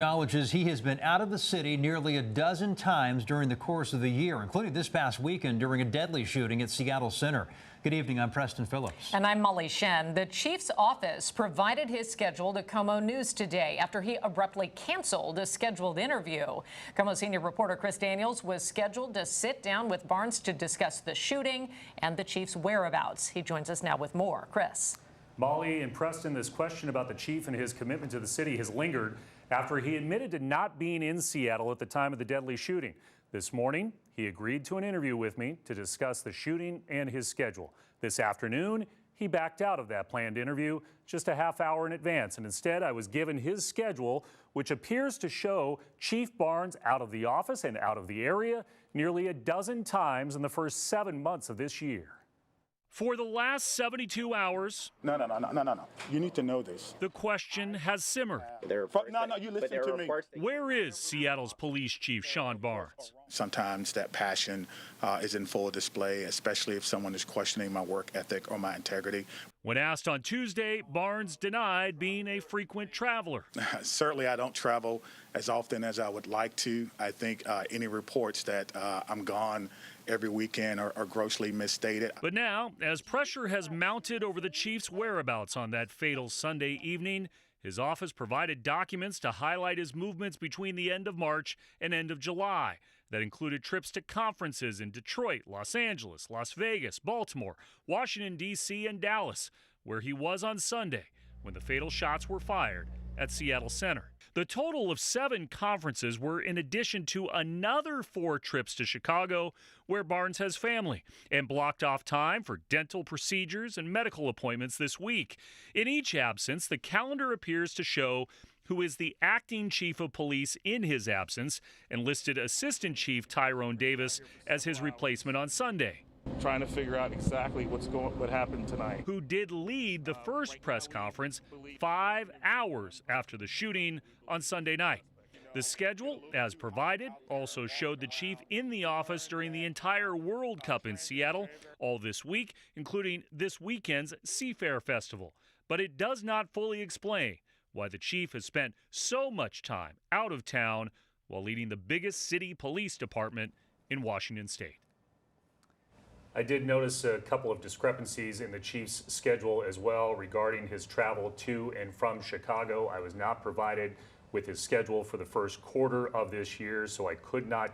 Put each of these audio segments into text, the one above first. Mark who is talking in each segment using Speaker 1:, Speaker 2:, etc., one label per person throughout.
Speaker 1: Acknowledges he has been out of the city nearly a dozen times during the course of the year, including this past weekend during a deadly shooting at Seattle Center. Good evening, I'm Preston Phillips.
Speaker 2: And I'm Molly Shen. The chief's office provided his schedule to KOMO News today after he abruptly canceled a scheduled interview. KOMO senior reporter Chris Daniels was scheduled to sit down with Barnes to discuss the shooting and the chief's whereabouts. He joins us now with more. Chris.
Speaker 3: Molly and Preston, this question about the chief and his commitment to the city has lingered after he admitted to not being in Seattle at the time of the deadly shooting. This morning, he agreed to an interview with me to discuss the shooting and his schedule. This afternoon, he backed out of that planned interview just a half hour in advance, and instead I was given his schedule, which appears to show Chief Barnes out of the office and out of the area nearly a dozen times in the first 7 months of this year. For the last 72 hours...
Speaker 4: No. You need to know this.
Speaker 3: The question has simmered.
Speaker 4: You listen to me.
Speaker 3: Where is Seattle's Police Chief Shon Barnes?
Speaker 4: Sometimes that passion is in full display, especially if someone is questioning my work ethic or my integrity.
Speaker 3: When asked on Tuesday, Barnes denied being a frequent traveler.
Speaker 4: Certainly, I don't travel as often as I would like to. I think any reports that I'm gone every weekend are grossly misstated.
Speaker 3: But now, as pressure has mounted over the chief's whereabouts on that fatal Sunday evening, his office provided documents to highlight his movements between the end of March and end of July. That included trips to conferences in Detroit, Los Angeles, Las Vegas, Baltimore, Washington, D.C., and Dallas, where he was on Sunday when the fatal shots were fired at Seattle Center. The total of 7 conferences were in addition to another 4 trips to Chicago, where Barnes has family, and blocked off time for dental procedures and medical appointments this week. In each absence, the calendar appears to show who is the acting chief of police in his absence, and listed Assistant Chief Tyrone Davis as his replacement on Sunday.
Speaker 5: Trying to figure out exactly what happened tonight.
Speaker 3: Who did lead the first press conference 5 hours after the shooting on Sunday night. The schedule, as provided, also showed the chief in the office during the entire World Cup in Seattle, all this week, including this weekend's Seafair Festival. But it does not fully explain why the chief has spent so much time out of town while leading the biggest city police department in Washington state. I did notice a couple of discrepancies in the chief's schedule as well regarding his travel to and from Chicago. I was not provided with his schedule for the first quarter of this year, so I could not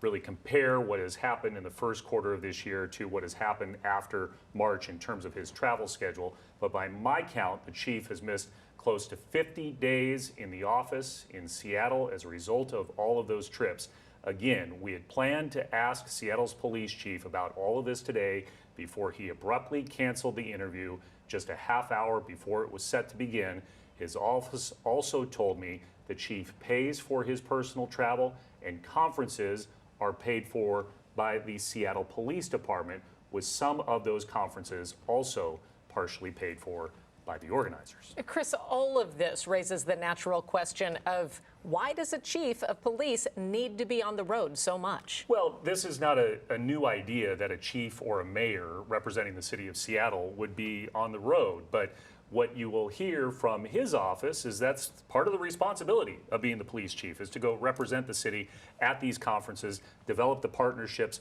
Speaker 3: really compare what has happened in the first quarter of this year to what has happened after March in terms of his travel schedule. But by my count, the chief has missed close to 50 days in the office in Seattle as a result of all of those trips. Again, we had planned to ask Seattle's police chief about all of this today before he abruptly canceled the interview just a half hour before it was set to begin. His office also told me the chief pays for his personal travel, and conferences are paid for by the Seattle Police Department, with some of those conferences also partially paid for by the organizers.
Speaker 2: Chris, all of this raises the natural question of why does a chief of police need to be on the road so much?
Speaker 3: Well, this is not a new idea that a chief or a mayor representing the city of Seattle would be on the road, but what you will hear from his office is that's part of the responsibility of being the police chief, is to go represent the city at these conferences, develop the partnerships,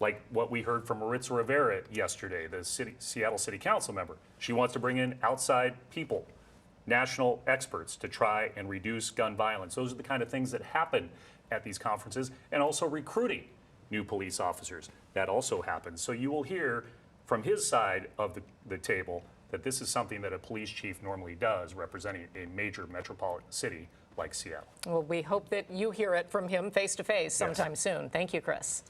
Speaker 3: like what we heard from Maritza Rivera yesterday, the Seattle City Council member. She wants to bring in outside people, national experts, to try and reduce gun violence. Those are the kind of things that happen at these conferences, and also recruiting new police officers. That also happens. So you will hear from his side of the table that this is something that a police chief normally does, representing a major metropolitan city like Seattle.
Speaker 2: Well, we hope that you hear it from him face to face sometime soon. Thank you, Chris.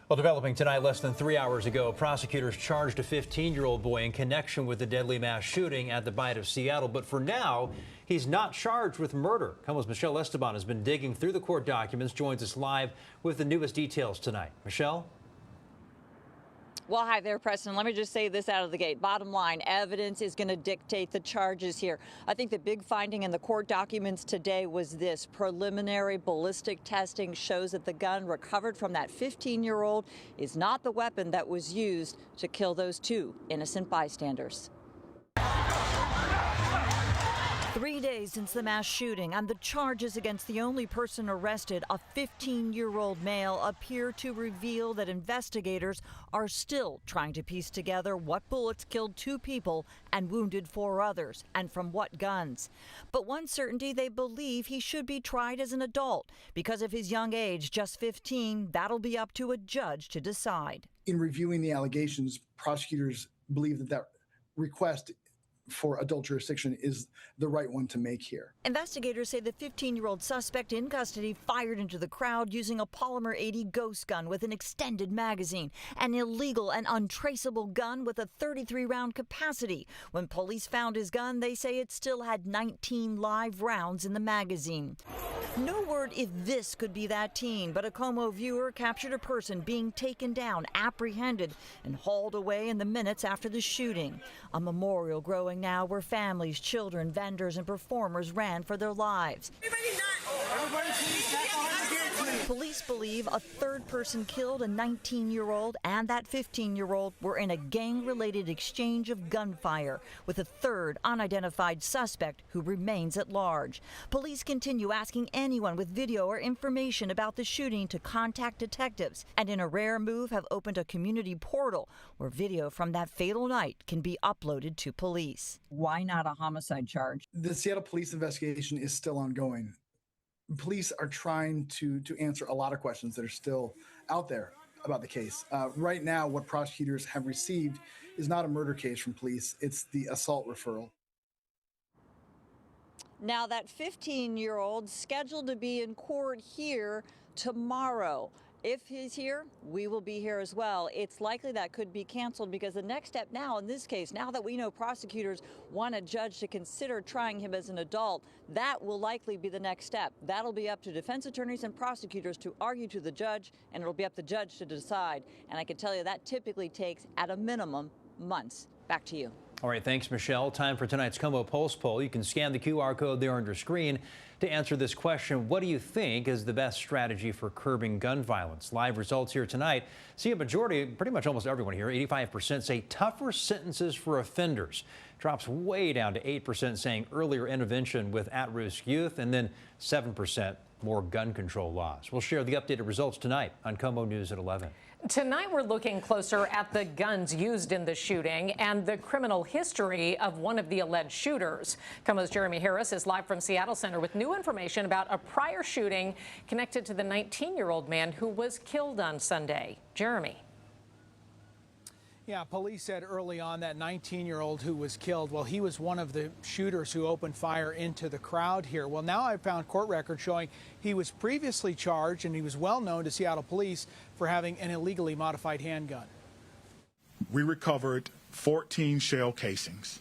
Speaker 1: Well, developing tonight, less than 3 hours ago, prosecutors charged a 15-year-old boy in connection with the deadly mass shooting at the Bite of Seattle. But for now, he's not charged with murder. KOMO's Michelle Esteban has been digging through the court documents, joins us live with the newest details tonight. Michelle?
Speaker 6: Well, hi there, Preston. Let me just say this out of the gate. Bottom line, evidence is going to dictate the charges here. I think the big finding in the court documents today was this. Preliminary ballistic testing shows that the gun recovered from that 15-year-old is not the weapon that was used to kill those 2 innocent bystanders. 3 days since the mass shooting, and the charges against the only person arrested, a 15-year-old male, appear to reveal that investigators are still trying to piece together what bullets killed 2 people and wounded 4 others, and from what guns. But one certainty, they believe he should be tried as an adult. Because of his young age, just 15, that'll be up to a judge to decide.
Speaker 7: In reviewing the allegations, prosecutors believe that request for adult jurisdiction is the right one to make here.
Speaker 6: Investigators say the 15-year-old suspect in custody fired into the crowd using a polymer 80 ghost gun with an extended magazine, an illegal and untraceable gun with a 33-round capacity. When police found his gun, they say it still had 19 live rounds in the magazine. No word if this could be that teen, but a KOMO viewer captured a person being taken down, apprehended, and hauled away in the minutes after the shooting. A memorial growing now where families, children, vendors, and performers ran for their lives. Police believe a 3rd person killed, a 19-year-old, and that 15-year-old were in a gang-related exchange of gunfire, with a 3rd unidentified suspect who remains at large. Police continue asking anyone with video or information about the shooting to contact detectives, and in a rare move have opened a community portal where video from that fatal night can be uploaded to police. Why not a homicide charge?
Speaker 7: The Seattle police investigation is still ongoing. Police are trying to answer a lot of questions that are still out there about the case. Right now, what prosecutors have received is not a murder case from police, it's the assault referral.
Speaker 6: Now, that 15-year-old scheduled to be in court here tomorrow. If he's here, we will be here as well. It's likely that could be canceled because the next step now in this case, now that we know prosecutors want a judge to consider trying him as an adult, that will likely be the next step. That'll be up to defense attorneys and prosecutors to argue to the judge, and it'll be up to the judge to decide. And I can tell you that typically takes, at a minimum, months. Back to you.
Speaker 1: All right, thanks, Michelle. Time for tonight's KOMO Pulse Poll. You can scan the QR code there on your screen to answer this question. What do you think is the best strategy for curbing gun violence? Live results here tonight. See a majority, pretty much almost everyone here, 85% say tougher sentences for offenders. Drops way down to 8% saying earlier intervention with at-risk youth, and then 7% more gun control laws. We'll share the updated results tonight on KOMO News at 11.
Speaker 2: Tonight, we're looking closer at the guns used in the shooting and the criminal history of one of the alleged shooters. KOMO's Jeremy Harris is live from Seattle Center with new information about a prior shooting connected to the 19-year-old man who was killed on Sunday. Jeremy.
Speaker 8: Yeah, police said early on that 19-year-old who was killed, well, he was one of the shooters who opened fire into the crowd here. Well, now I found court records showing he was previously charged, and he was well known to Seattle police for having an illegally modified handgun.
Speaker 4: We recovered 14 shell casings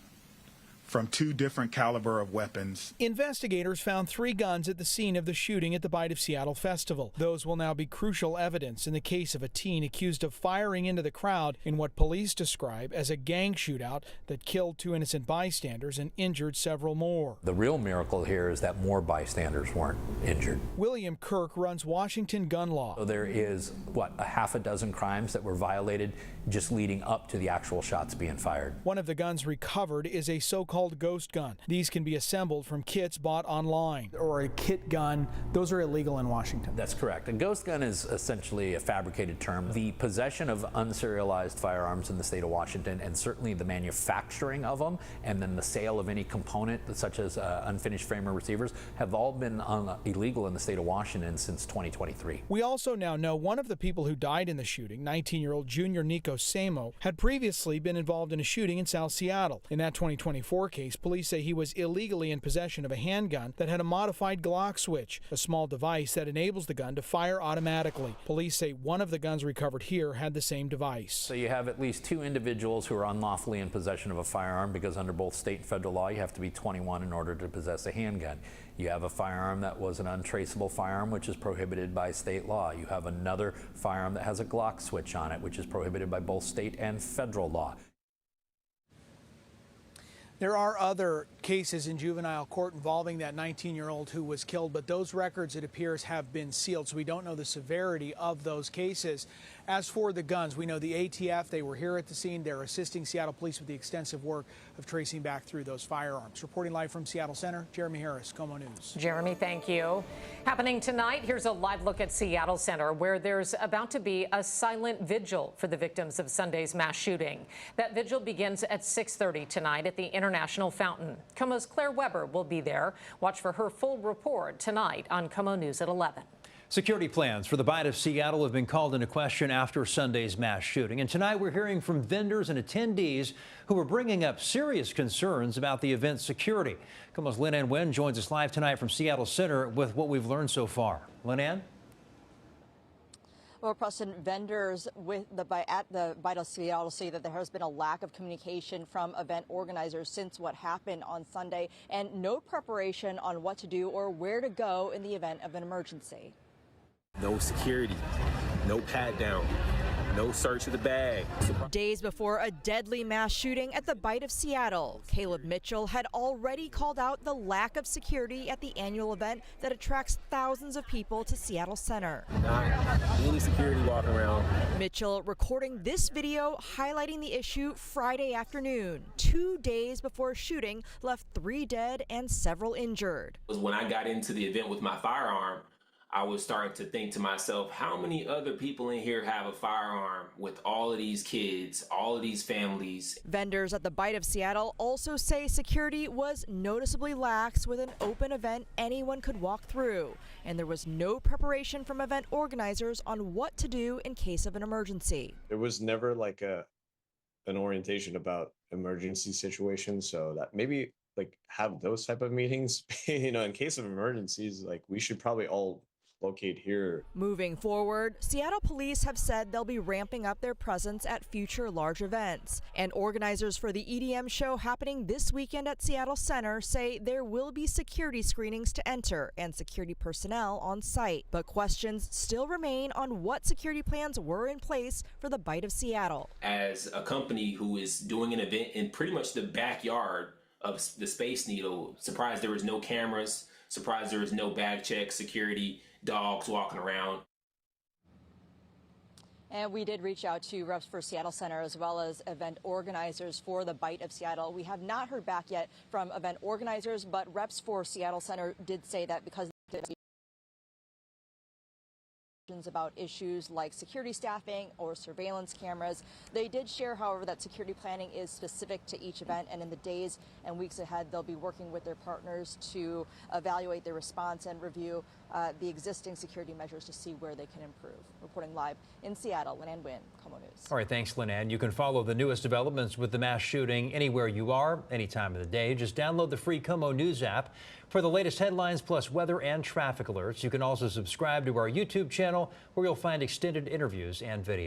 Speaker 4: from 2 different caliber of weapons.
Speaker 8: Investigators found 3 guns at the scene of the shooting at the Bite of Seattle Festival. Those will now be crucial evidence in the case of a teen accused of firing into the crowd in what police describe as a gang shootout that killed 2 innocent bystanders and injured several more.
Speaker 9: The real miracle here is that more bystanders weren't injured.
Speaker 8: William Kirk runs Washington gun law.
Speaker 9: So there is, a half a dozen crimes that were violated just leading up to the actual shots being fired.
Speaker 8: One of the guns recovered is a so-called ghost gun. These can be assembled from kits bought online. Or a kit gun, those are illegal in Washington.
Speaker 9: That's correct. A ghost gun is essentially a fabricated term. The possession of unserialized firearms in the state of Washington, and certainly the manufacturing of them, and then the sale of any component such as unfinished frame or receivers, have all been illegal in the state of Washington since 2023.
Speaker 8: We also now know one of the people who died in the shooting, 19-year-old Junior Nico Samo, had previously been involved in a shooting in South Seattle. In that 2024 case, police say he was illegally in possession of a handgun that had a modified Glock switch, a small device that enables the gun to fire automatically. Police say one of the guns recovered here had the same device.
Speaker 9: So you have at least 2 individuals who are unlawfully in possession of a firearm, because under both state and federal law you have to be 21 in order to possess a handgun. You have a firearm that was an untraceable firearm, which is prohibited by state law. You have another firearm that has a Glock switch on it, which is prohibited by both state and federal law.
Speaker 8: There are other cases in juvenile court involving that 19-year-old who was killed, but those records, it appears, have been sealed, so we don't know the severity of those cases. As for the guns, we know the ATF, they were here at the scene. They're assisting Seattle police with the extensive work of tracing back through those firearms. Reporting live from Seattle Center, Jeremy Harris, KOMO News.
Speaker 2: Jeremy, thank you. Happening tonight, here's a live look at Seattle Center, where there's about to be a silent vigil for the victims of Sunday's mass shooting. That vigil begins at 6:30 tonight at the International Fountain. KOMO's Claire Weber will be there. Watch for her full report tonight on KOMO News at 11.
Speaker 1: Security plans for the Bight of Seattle have been called into question after Sunday's mass shooting. And tonight we're hearing from vendors and attendees who are bringing up serious concerns about the event's security. KOMO's Lynn Nguyen joins us live tonight from Seattle Center with what we've learned so far. Lynn?
Speaker 6: Well, Preston, vendors at the Bight of Seattle say that there has been a lack of communication from event organizers since what happened on Sunday, and no preparation on what to do or where to go in the event of an emergency.
Speaker 10: No security, no pat down, no search of the bag.
Speaker 11: Days before a deadly mass shooting at the Bight of Seattle, Caleb Mitchell had already called out the lack of security at the annual event that attracts thousands of people to Seattle Center.
Speaker 10: Not any security walking around.
Speaker 11: Mitchell recording this video highlighting the issue Friday afternoon, 2 days before a shooting left 3 dead and several injured.
Speaker 10: When I got into the event with my firearm, I was starting to think to myself, how many other people in here have a firearm with all of these kids, all of these families?
Speaker 11: Vendors at the Bight of Seattle also say security was noticeably lax with an open event anyone could walk through, and there was no preparation from event organizers on what to do in case of an emergency.
Speaker 12: There was never like an orientation about emergency situations, so that maybe like have those type of meetings, in case of emergencies, like we should probably all locate here.
Speaker 11: Moving forward, Seattle police have said they'll be ramping up their presence at future large events. And organizers for the EDM show happening this weekend at Seattle Center say there will be security screenings to enter and security personnel on site. But questions still remain on what security plans were in place for the Bight of Seattle.
Speaker 10: As a company who is doing an event in pretty much the backyard of the Space Needle, surprised there was no cameras, surprised there was no bag check, security, dogs walking around.
Speaker 6: And we did reach out to reps for Seattle Center as well as event organizers for the Bight of Seattle. We have not heard back yet from event organizers, but reps for Seattle Center did say that because about issues like security staffing or surveillance cameras. They did share, however, that security planning is specific to each event, and in the days and weeks ahead, they'll be working with their partners to evaluate their response and review the existing security measures to see where they can improve. Reporting live in Seattle, Lynn Nguyen, KOMO News.
Speaker 1: All right, thanks, Lynn. You can follow the newest developments with the mass shooting anywhere you are, any time of the day. Just download the free KOMO News app for the latest headlines plus weather and traffic alerts. You can also subscribe to our YouTube channel where you'll find extended interviews and videos.